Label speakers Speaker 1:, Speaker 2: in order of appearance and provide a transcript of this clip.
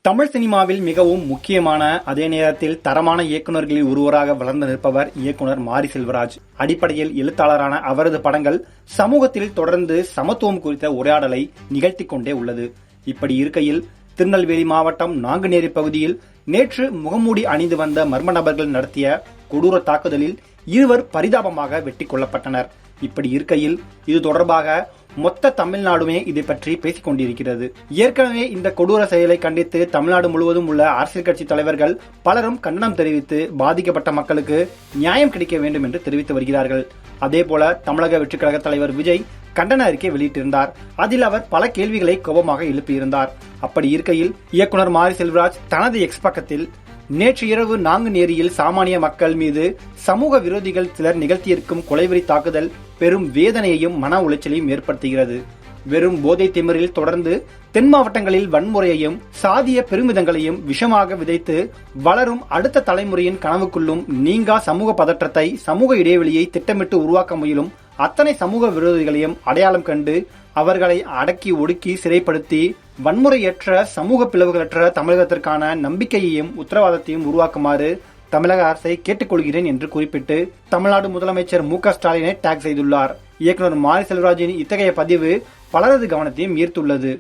Speaker 1: தமிழ் சினிமாவில் மிகவும் முக்கியமான அதே நேரத்தில் தரமான இயக்குநர்களில் ஒருவராக வளர்ந்து நிற்பவர் இயக்குனர் மாரி செல்வராஜ். அடிப்படையில் எழுத்தாளரான அவரது படங்கள் சமூகத்தில் தொடர்ந்து சமத்துவம் குறித்த உரையாடலை நிகழ்த்தி கொண்டே உள்ளது. இப்படி இருக்கையில் திருநெல்வேலி மாவட்டம் நாங்குநேரி பகுதியில் நேற்று முகமூடி அணிந்து வந்த மர்ம நபர்கள் நடத்திய கொடூர தாக்குதலில் இருவர் பரிதாபமாக வெட்டி கொல்லப்பட்டனர். இப்படி இருக்கையில் இது தொடர்பாக மொத்த தமிழ்நாடுமே இதை பற்றி பேசிக் கொண்டிருக்கிறது. ஏற்கனவே இந்த கொடூர செயலை கண்டித்து தமிழ்நாடு முழுவதும் உள்ள அரசியல் கட்சி தலைவர்கள் பலரும் கண்டனம் தெரிவித்து பாதிக்கப்பட்ட மக்களுக்கு நியாயம் கிடைக்க வேண்டும் என்று தெரிவித்து வருகிறார்கள். அதேபோல தமிழக வெற்றிக் கழக தலைவர் விஜய் கண்டன அறிக்கை வெளியிட்டிருந்தார். அதில் அவர் பல கேள்விகளை கோபமாக எழுப்பியிருந்தார். அப்படி இருக்கையில் இயக்குனர் மாரி செல்வராஜ் தனது எக்ஸ் பக்கத்தில் நேற்று இரவு நாங்குநேரியில் சாமானிய மக்கள் மீது சமூக விரோதிகள் சிலர் நிகழ்த்தியிருக்கும் கொலைவெறி தாக்குதல் பெரும் வேதனையையும் மன உளைச்சலையும் ஏற்படுத்துகிறது. வெறும் போதை திமிரில் தொடர்ந்து தென் மாவட்டங்களில் வன்முறையையும் சாதிய பெருமிதங்களையும் விஷமாக விதைத்து வளரும் அடுத்த தலைமுறையின் கனவுக்குள்ளும் நீங்கா சமூக பதற்றத்தை, சமூக இடைவெளியை திட்டமிட்டு உருவாக்க முயலும் அத்தனை சமூக விரோதிகளையும் அடையாளம் கண்டு அவர்களை அடக்கி ஒடுக்கி சிறைப்படுத்தி வன்முறையற்ற சமூக பிளவுகளற்ற தமிழகத்திற்கான நம்பிக்கையையும் உத்தரவாதத்தையும் உருவாக்குமாறு தமிழக அரசை கேட்டுக்கொள்கிறேன் என்று குறிப்பிட்டு தமிழ்நாடு முதலமைச்சர் மு.க.ஸ்டாலினை டேக் செய்துள்ளார். இயக்குனர் மாரி செல்வராஜின் இத்தகைய பதிவு பலரது கவனத்தையும் ஈர்த்துள்ளது.